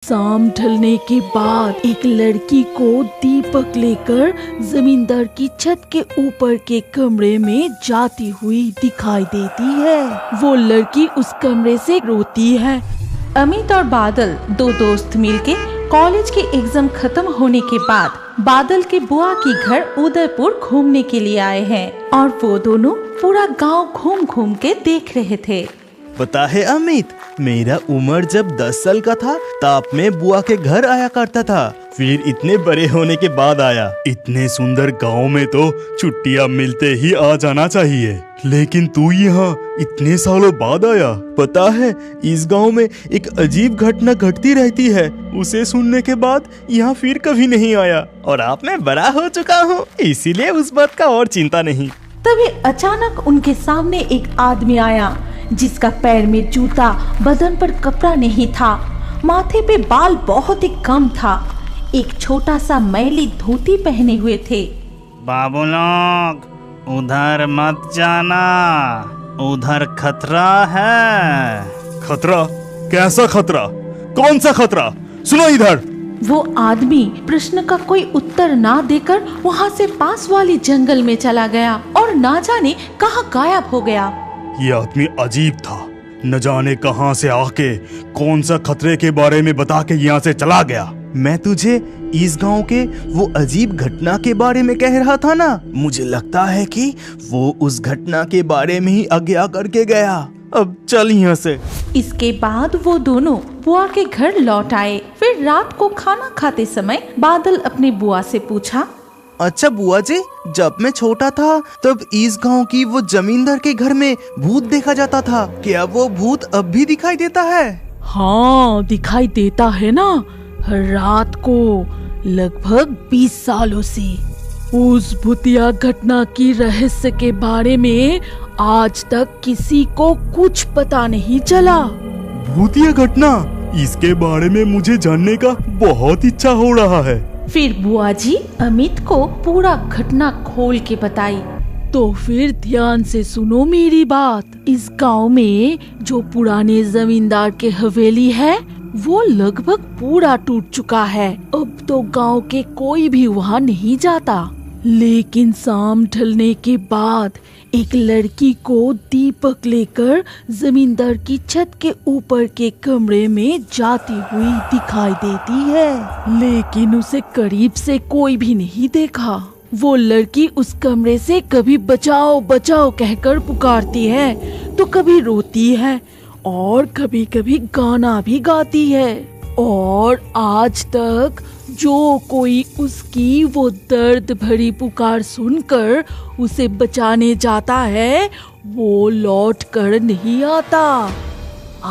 शाम ढलने के बाद एक लड़की को दीपक लेकर जमींदार की छत के ऊपर के कमरे में जाती हुई दिखाई देती है। वो लड़की उस कमरे से रोती है। अमित और बादल दो दोस्त मिलके कॉलेज के एग्जाम खत्म होने के बाद बादल के बुआ के घर उदयपुर घूमने के लिए आए हैं और वो दोनों पूरा गांव घूम घूम के देख रहे थे। पता है अमित, मेरा उम्र जब 10 साल का था तब मैं बुआ के घर आया करता था। फिर इतने बड़े होने के बाद आया। इतने सुंदर गांव में तो छुट्टियां मिलते ही आ जाना चाहिए, लेकिन तू यहाँ इतने सालों बाद आया। पता है, इस गांव में एक अजीब घटना घटती रहती है। उसे सुनने के बाद यहाँ फिर कभी नहीं आया। और अब मैं बड़ा हो चुका हूँ, इसीलिए उस बात का और चिंता नहीं। तभी अचानक उनके सामने एक आदमी आया जिसका पैर में जूता, बदन पर कपड़ा नहीं था, माथे पे बाल बहुत ही कम था, एक छोटा सा मैली धोती पहने हुए थे। बाबू लोग, उधर मत जाना, उधर खतरा है। खतरा? कैसा खतरा? कौन सा खतरा? सुनो इधर। वो आदमी प्रश्न का कोई उत्तर ना देकर वहाँ से पास वाली जंगल में चला गया और ना जाने कहाँ गायब हो गया। ये आदमी अजीब था, न जाने कहां से आके कौन सा खतरे के बारे में बता के यहाँ से चला गया। मैं तुझे इस गांव के वो अजीब घटना के बारे में कह रहा था ना, मुझे लगता है कि वो उस घटना के बारे में ही आज्ञा करके गया। अब चल यहाँ से। इसके बाद वो दोनों बुआ के घर लौट आए। फिर रात को खाना खाते समय बादल अपने बुआ से पूछा, अच्छा बुआ जी, जब मैं छोटा था तब इस गांव की वो जमींदार के घर में भूत देखा जाता था। क्या वो भूत अब भी दिखाई देता है? हाँ, दिखाई देता है ना, हर रात को लगभग 20 सालों से। उस भूतिया घटना की रहस्य के बारे में आज तक किसी को कुछ पता नहीं चला। भूतिया घटना? इसके बारे में मुझे जानने का बहुत इच्छा हो रहा है। फिर बुआ जी अमित को पूरा घटना खोल के बताई। तो फिर ध्यान से सुनो मेरी बात। इस गांव में जो पुराने जमींदार के हवेली है वो लगभग पूरा टूट चुका है। अब तो गांव के कोई भी वहाँ नहीं जाता। लेकिन शाम ढलने के बाद एक लड़की को दीपक लेकर जमींदार की छत के ऊपर के कमरे में जाती हुई दिखाई देती है, लेकिन उसे करीब से कोई भी नहीं देखा। वो लड़की उस कमरे से कभी बचाओ बचाओ कहकर पुकारती है तो कभी रोती है और कभी कभी गाना भी गाती है। और आज तक जो कोई उसकी वो दर्द भरी पुकार सुनकर उसे बचाने जाता है वो लौट कर नहीं आता।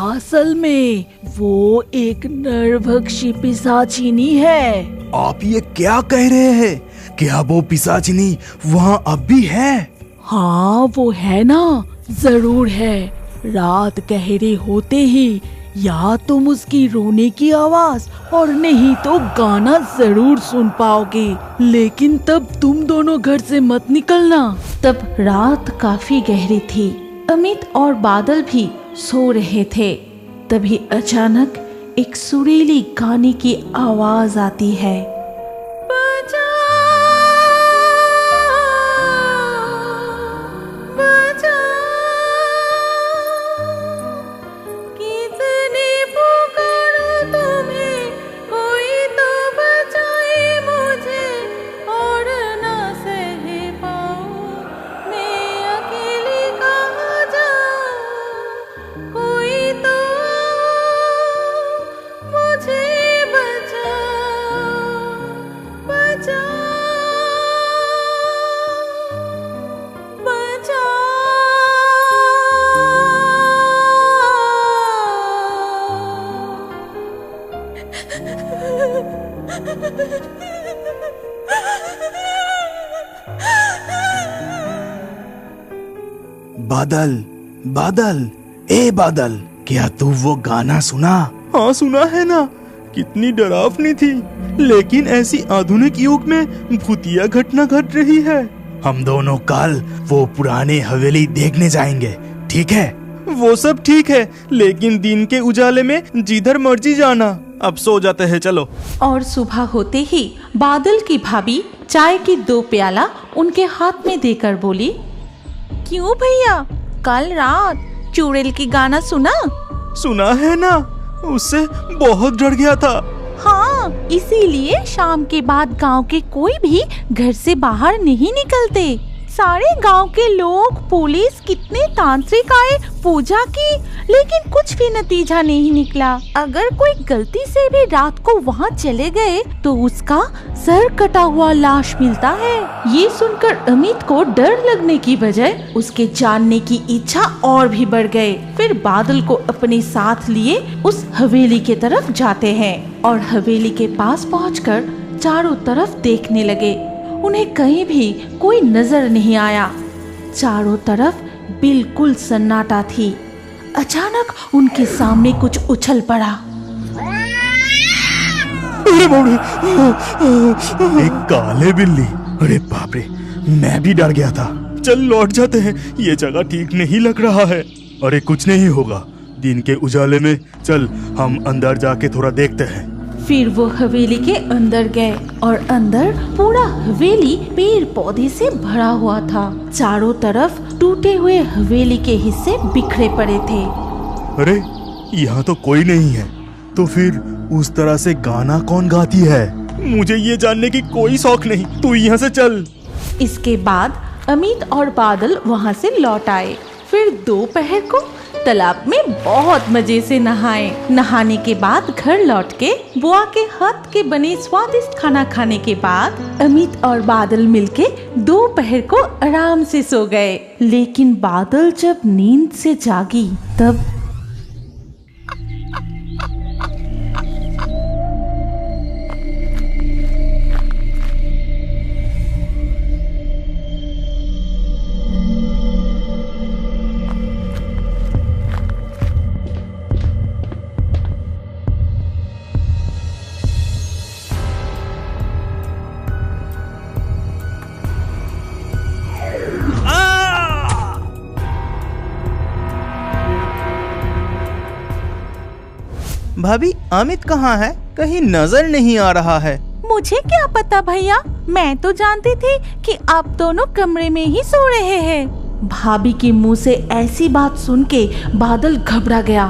असल में वो एक नरभक्षी पिशाचिनी है। आप ये क्या कह रहे हैं? क्या वो पिशाचिनी वहाँ अब भी है? हाँ, वो है ना, जरूर है। रात गहरे होते ही या तुम उसकी रोने की आवाज और नहीं तो गाना जरूर सुन पाओगे। लेकिन तब तुम दोनों घर से मत निकलना। तब रात काफी गहरी थी। अमित और बादल भी सो रहे थे। तभी अचानक एक सुरीली गाने की आवाज आती है। बादल, बादल, ए बादल, क्या तू वो गाना सुना? हाँ सुना है ना। कितनी डरावनी थी, लेकिन ऐसी आधुनिक युग में भूतिया घटना घट रही है। हम दोनों कल वो पुराने हवेली देखने जाएंगे, ठीक है? वो सब ठीक है, लेकिन दिन के उजाले में जिधर मर्जी जाना। अब सो जाते हैं, चलो। और सुबह होते ही बादल की भाभी चाय की 2 प्याला उनके हाथ में देकर बोली, क्यों भैया, कल रात चुड़ैल की गाना सुना? सुना है ना, उससे बहुत डर गया था। हाँ, इसीलिए शाम के बाद गांव के कोई भी घर से बाहर नहीं निकलते। सारे गांव के लोग, पुलिस, कितने तांत्रिक आए, पूजा की, लेकिन कुछ भी नतीजा नहीं निकला। अगर कोई गलती से भी रात को वहाँ चले गए तो उसका सर कटा हुआ लाश मिलता है। ये सुनकर अमित को डर लगने की बजाय उसके जानने की इच्छा और भी बढ़ गए। फिर बादल को अपने साथ लिए उस हवेली के तरफ जाते हैं और हवेली के पास पहुंचकर चारों तरफ देखने लगे। उन्हें कहीं भी कोई नजर नहीं आया। चारों तरफ बिल्कुल सन्नाटा थी। अचानक उनके सामने कुछ उछल पड़ा। अरे बाप रे, एक काले बिल्ली। अरे बाप रे, मैं भी डर गया था। चल लौट जाते हैं, ये जगह ठीक नहीं लग रहा है। अरे कुछ नहीं होगा, दिन के उजाले में चल हम अंदर जाके थोड़ा देखते हैं। फिर वो हवेली के अंदर गए और अंदर पूरा हवेली पेड़ पौधे से भरा हुआ था। चारों तरफ टूटे हुए हवेली के हिस्से बिखरे पड़े थे। अरे यहाँ तो कोई नहीं है, तो फिर उस तरह से गाना कौन गाती है? मुझे ये जानने की कोई शौक नहीं, तू यहाँ से चल। इसके बाद अमित और बादल वहाँ से लौट आए। फिर दोपहर को तालाब में बहुत मजे से नहाए। नहाने के बाद घर लौट के बुआ के हाथ के बने स्वादिष्ट खाना खाने के बाद अमित और बादल मिलके दोपहर को आराम से सो गए। लेकिन बादल जब नींद से जागी तब भाभी, अमित कहाँ है? कहीं नजर नहीं आ रहा है। मुझे क्या पता भैया, मैं तो जानती थी कि आप दोनों कमरे में ही सो रहे हैं। भाभी के मुंह से ऐसी बात सुन के बादल घबरा गया।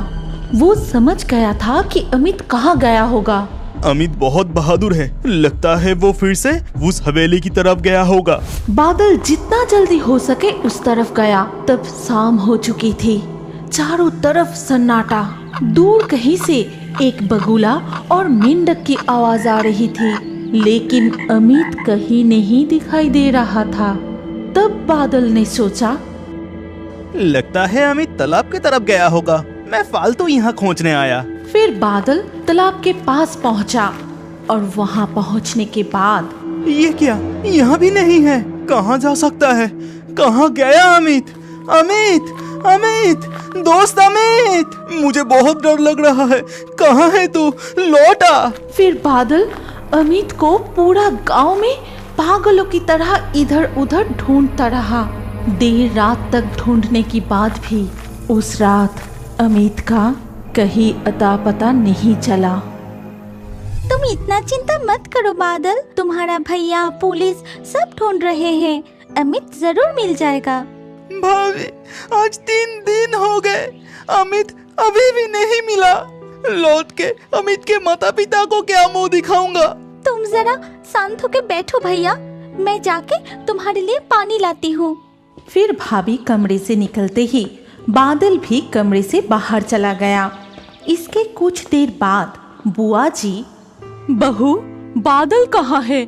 वो समझ गया था कि अमित कहाँ गया होगा। अमित बहुत बहादुर है, लगता है वो फिर से उस हवेली की तरफ गया होगा। बादल जितना जल्दी हो सके उस तरफ गया। तब शाम हो चुकी थी। चारों तरफ सन्नाटा। दूर कहीं से एक बगुला और मेंढक की आवाज आ रही थी, लेकिन अमित कहीं नहीं दिखाई दे रहा था। तब बादल ने सोचा, लगता है अमित तालाब की तरफ गया होगा, मैं फालतू यहाँ खोजने आया। फिर बादल तालाब के पास पहुँचा और वहाँ पहुँचने के बाद ये क्या, यहाँ भी नहीं है। कहाँ जा सकता है? कहाँ गया अमित? अमित, अमित, दोस्त अमित, मुझे बहुत डर लग रहा है। कहाँ है तू? लौट आ। फिर बादल अमित को पूरा गांव में पागलों की तरह इधर उधर ढूंढता रहा। देर रात तक ढूंढने के बाद भी उस रात अमित का कहीं अता पता नहीं चला। तुम इतना चिंता मत करो बादल, तुम्हारा भैया, पुलिस सब ढूंढ रहे हैं। अमित जरूर मिल जाएगा। भाभी, आज 3 दिन हो गए, अमित अभी भी नहीं मिला। लौट के अमित के माता पिता को क्या मुंह दिखाऊंगा? तुम जरा शांत होके बैठो भैया, मैं जाके तुम्हारे लिए पानी लाती हूँ। फिर भाभी कमरे से निकलते ही बादल भी कमरे से बाहर चला गया। इसके कुछ देर बाद बुआ जी, बहू, बादल कहाँ है?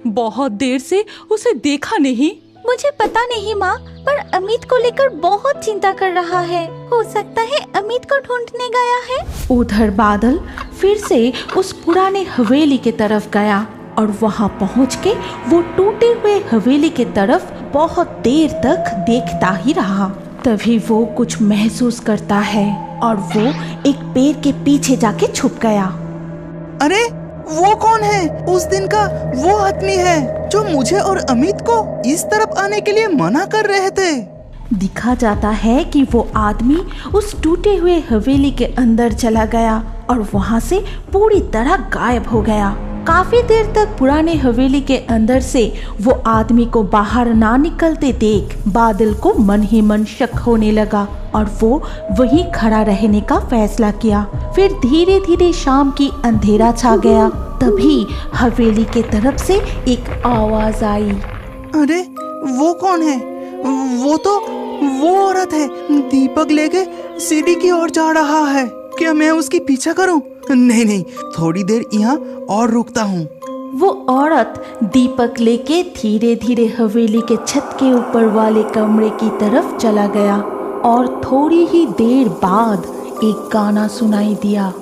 बहुत देर से उसे देखा नहीं। मुझे पता नहीं माँ, पर अमित को लेकर बहुत चिंता कर रहा है। हो सकता है अमित को ढूंढने गया है। उधर बादल फिर से उस पुराने हवेली के तरफ गया और वहाँ पहुँच के वो टूटे हुए हवेली के तरफ बहुत देर तक देखता ही रहा। तभी वो कुछ महसूस करता है और वो एक पेड़ के पीछे जाके छुप गया। अरे वो कौन है? उस दिन का वो आदमी है जो मुझे और अमित को इस तरफ आने के लिए मना कर रहे थे। दिखा जाता है कि वो आदमी उस टूटे हुए हवेली के अंदर चला गया और वहाँ से पूरी तरह गायब हो गया। काफी देर तक पुराने हवेली के अंदर से वो आदमी को बाहर ना निकलते देख बादल को मन ही मन शक होने लगा और वो वहीं खड़ा रहने का फैसला किया। फिर धीरे धीरे शाम की अंधेरा छा गया। तभी हवेली के तरफ से एक आवाज आई। अरे वो कौन है? वो औरत है, दीपक लेके सीढ़ी की ओर जा रहा है। क्या मैं उसकी पीछा करूं? नहीं, थोड़ी देर यहाँ और रुकता हूँ। वो औरत दीपक लेके धीरे धीरे हवेली के छत के ऊपर वाले कमरे की तरफ चला गया और थोड़ी ही देर बाद एक गाना सुनाई दिया।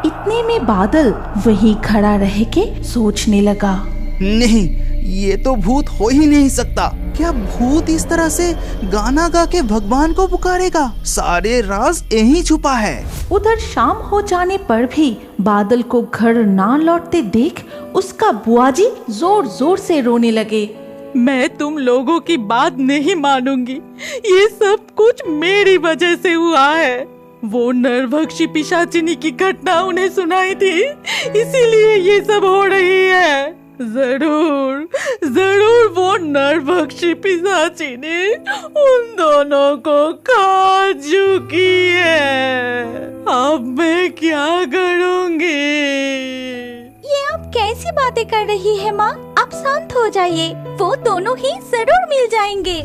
इतने में बादल वहीं खड़ा रह के सोचने लगा। नहीं, ये तो भूत हो ही नहीं सकता। क्या भूत इस तरह से गाना गा के भगवान को पुकारेगा? सारे राज यहीं छुपा है। उधर शाम हो जाने पर भी बादल को घर ना लौटते देख उसका बुआ जी जोर जोर से रोने लगे। मैं तुम लोगों की बात नहीं मानूंगी, ये सब कुछ मेरी वजह से हुआ है। वो नरभक्षी पिशाचिनी की घटना उन्हें सुनाई थी, इसीलिए ये सब हो रही है। जरूर वो नरभक्षी पिशाचिनी उन दोनों को खा चुकी है। अब मैं क्या करूंगी? ये आप कैसी बातें कर रही है माँ? आप शांत हो जाइए, वो दोनों ही जरूर मिल जाएंगे।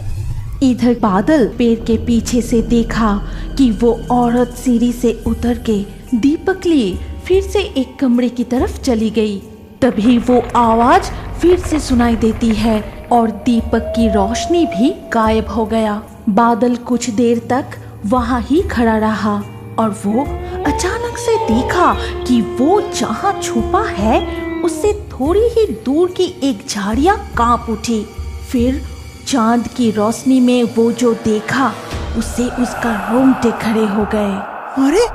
इधर बादल पेड़ के पीछे से देखा कि वो औरत सीढ़ी से उतर के दीपक लिए फिर से एक कमरे की तरफ चली गई। तभी वो आवाज फिर से सुनाई देती है और दीपक की रोशनी भी गायब हो गया। बादल कुछ देर तक वहाँ ही खड़ा रहा और वो अचानक से देखा कि वो जहाँ छुपा है उससे थोड़ी ही दूर की एक झाड़ियाँ कांप उठी। फिर चांद की रोशनी में वो जो देखा उससे उसका रोंगटे खड़े हो गए। अरे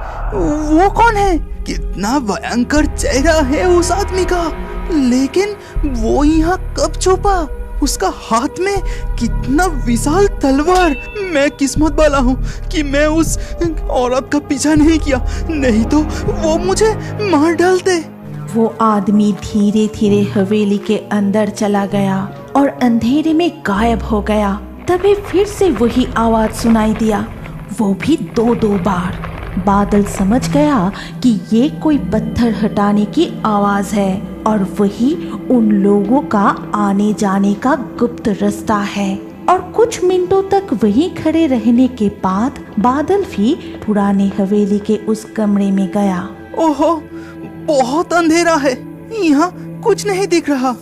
वो कौन है? कितना भयंकर चेहरा है उस आदमी का, लेकिन वो यहाँ कब छुपा? उसका हाथ में कितना विशाल तलवार। मैं किस्मत वाला हूँ कि मैं उस औरत का पीछा नहीं किया, नहीं तो वो मुझे मार डालते। वो आदमी धीरे धीरे हवेली के अंदर चला गया और अंधेरे में गायब हो गया। तभी फिर से वही आवाज सुनाई दिया, वो भी दो बार। बादल समझ गया कि ये कोई पत्थर हटाने की आवाज है और वही उन लोगों का आने जाने का गुप्त रास्ता है। और कुछ मिनटों तक वहीं खड़े रहने के बाद बादल भी पुरानी हवेली के उस कमरे में गया। ओहो, बहुत अंधेरा है, यहाँ कुछ नहीं दिख रहा।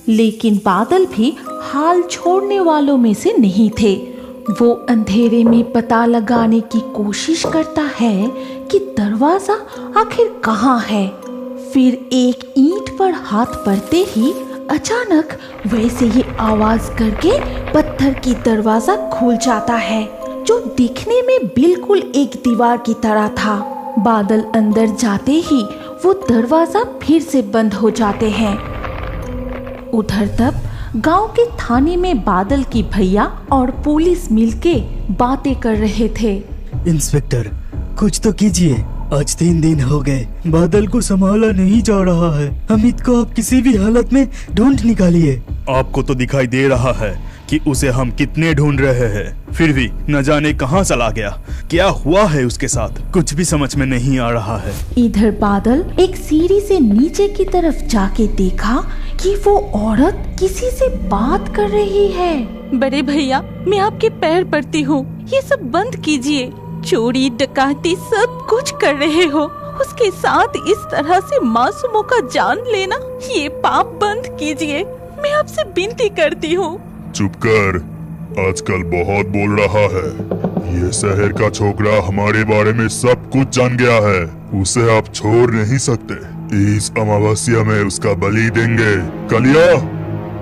लेकिन बादल भी हाल छोड़ने वालों में से नहीं थे। वो अंधेरे में पता लगाने की कोशिश करता है कि दरवाजा आखिर कहाँ है। फिर एक ईंट पर हाथ पड़ते ही अचानक वैसे ही आवाज करके पत्थर की दरवाजा खुल जाता है, जो दिखने में बिल्कुल एक दीवार की तरह था। बादल अंदर जाते ही वो दरवाजा फिर से बंद हो जाते हैं। उधर तब गांव के थाने में बादल की भैया और पुलिस मिलके बातें कर रहे थे। इंस्पेक्टर, कुछ तो कीजिए, आज 3 दिन हो गए, बादल को संभाला नहीं जा रहा है। अमित को आप किसी भी हालत में ढूंढ निकालिए। आपको तो दिखाई दे रहा है कि उसे हम कितने ढूंढ रहे हैं, फिर भी न जाने कहां चला गया। क्या हुआ है उसके साथ, कुछ भी समझ में नहीं आ रहा है। इधर बादल एक सीढ़ी से नीचे की तरफ जाके देखा कि वो औरत किसी से बात कर रही है। बड़े भैया, मैं आपके पैर पड़ती हूँ, ये सब बंद कीजिए। चोरी डकैती सब कुछ कर रहे हो, उसके साथ इस तरह से मासूमों का जान लेना, ये पाप बंद कीजिए, मैं आपसे विनती करती हूँ। चुप कर, आजकल बहुत बोल रहा है। ये शहर का छोकरा हमारे बारे में सब कुछ जान गया है, उसे आप छोड़ नहीं सकते। इस अमावस्या में उसका बलि देंगे। कालिया,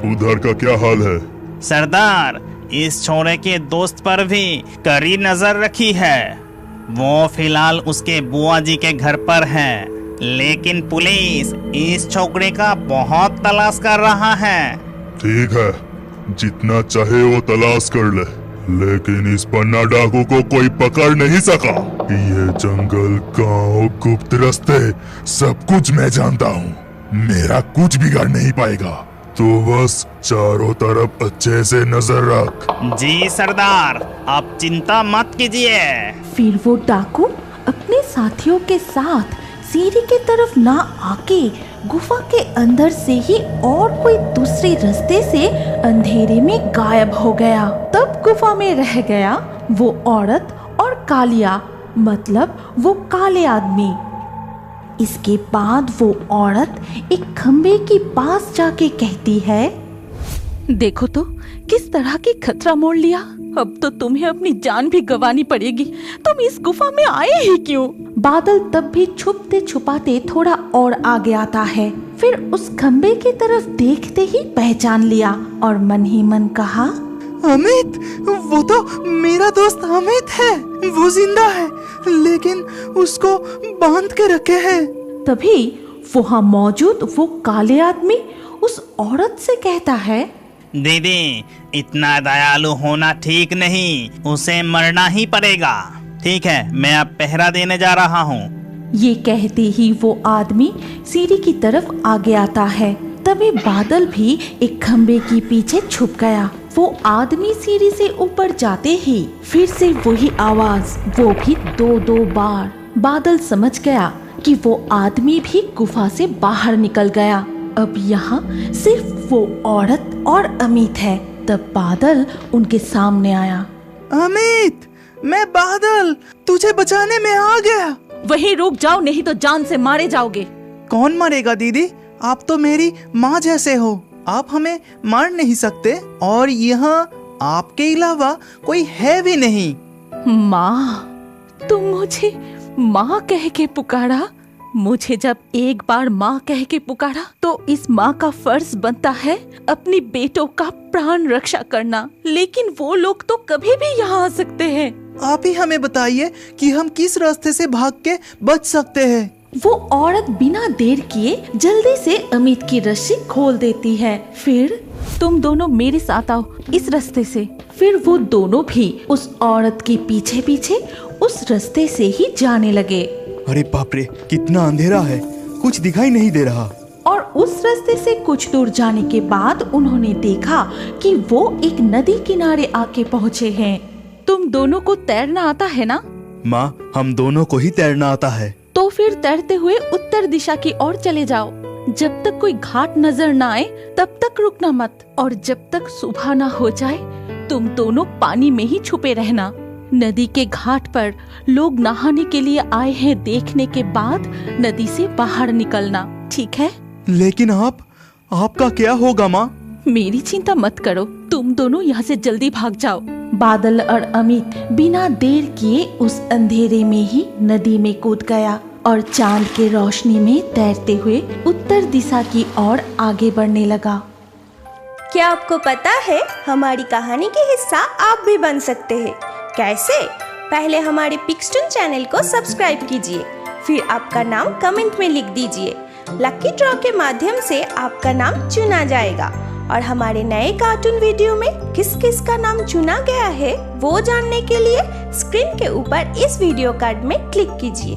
उधर का क्या हाल है? सरदार, इस छोरे के दोस्त पर भी कड़ी नजर रखी है। वो फिलहाल उसके बुआ जी के घर पर है, लेकिन पुलिस इस छोकरे का बहुत तलाश कर रहा है। ठीक है, जितना चाहे वो तलाश कर ले, लेकिन इस पन्ना डाकू को कोई पकड़ नहीं सका। ये जंगल, गांव, गुप्त रास्ते सब कुछ मैं जानता हूँ। मेरा कुछ बिगाड़ नहीं पाएगा। तो बस चारों तरफ अच्छे से नजर रख। जी सरदार, आप चिंता मत कीजिए। फिर वो डाकू अपने साथियों के साथ सीढ़ी की तरफ ना आके गुफा के अंदर से ही और कोई दूसरे रास्ते से अंधेरे में गायब हो गया। तब गुफा में रह गया वो औरत और कालिया, मतलब वो काले आदमी। इसके बाद वो औरत एक खंबे के पास जाके कहती है, देखो तो किस तरह की खतरा मोड़ लिया। अब तो तुम्हें अपनी जान भी गंवानी पड़ेगी। तुम इस गुफा में आए ही क्यों? बादल तब भी छुपते छुपाते थोड़ा और आगे आता है। फिर उस खंबे की तरफ देखते ही पहचान लिया और मन ही मन कहा, अमित, वो तो मेरा दोस्त अमित है। वो जिंदा है, लेकिन उसको बांध के रखे हैं। तभी वहाँ मौजूद वो काले आदमी उस औरत से कहता है, दीदी, इतना दयालु होना ठीक नहीं, उसे मरना ही पड़ेगा। ठीक है, मैं अब पहरा देने जा रहा हूँ। ये कहते ही वो आदमी सीढ़ी की तरफ आगे आता है। तभी बादल भी एक खंबे के पीछे छुप गया। वो आदमी सीढ़ी से ऊपर जाते ही फिर से वही आवाज, वो भी 2-2 बार। बादल समझ गया कि वो आदमी भी गुफा से बाहर निकल गया। अब यहाँ सिर्फ वो औरत और अमित है। तब बादल उनके सामने आया। अमित, मैं बादल तुझे बचाने में आ गया। वहीं रुक जाओ, नहीं तो जान से मारे जाओगे। कौन मरेगा दीदी? आप तो मेरी माँ जैसे हो। आप हमें मार नहीं सकते, और यहाँ आपके अलावा कोई है भी नहीं। माँ? तुम मुझे माँ कह के पुकारा? मुझे जब एक बार माँ कह के पुकारा तो इस माँ का फर्ज बनता है अपनी बेटों का प्राण रक्षा करना। लेकिन वो लोग तो कभी भी यहाँ आ सकते हैं। आप ही हमें बताइए कि हम किस रास्ते से भाग के बच सकते हैं। वो औरत बिना देर किए जल्दी से अमित की रस्सी खोल देती है। फिर तुम दोनों मेरे साथ आओ इस रास्ते से। फिर वो दोनों भी उस औरत के पीछे पीछे उस रास्ते से ही जाने लगे। अरे बाप रे, कितना अंधेरा है, कुछ दिखाई नहीं दे रहा। और उस रास्ते से कुछ दूर जाने के बाद उन्होंने देखा कि वो एक नदी किनारे आके पहुँचे हैं। तुम दोनों को तैरना आता है ना? माँ, हम दोनों को ही तैरना आता है। तो फिर तैरते हुए उत्तर दिशा की ओर चले जाओ। जब तक कोई घाट नजर न आए तब तक रुकना मत, और जब तक सुबह न हो जाए तुम दोनों पानी में ही छुपे रहना। नदी के घाट पर लोग नहाने के लिए आए हैं देखने के बाद नदी से बाहर निकलना, ठीक है? लेकिन आपका क्या होगा माँ? मेरी चिंता मत करो, तुम दोनों यहाँ से जल्दी भाग जाओ। बादल और अमित बिना देर किए उस अंधेरे में ही नदी में कूद गया और चांद के रोशनी में तैरते हुए उत्तर दिशा की ओर आगे बढ़ने लगा। क्या आपको पता है, हमारी कहानी के हिस्सा आप भी बन सकते हैं। कैसे? पहले हमारे पिक्सटून चैनल को सब्सक्राइब कीजिए, फिर आपका नाम कमेंट में लिख दीजिए। लकी ड्रॉ के माध्यम से आपका नाम चुना जाएगा, और हमारे नए कार्टून वीडियो में किस किस का नाम चुना गया है वो जानने के लिए स्क्रीन के ऊपर इस वीडियो कार्ड में क्लिक कीजिए।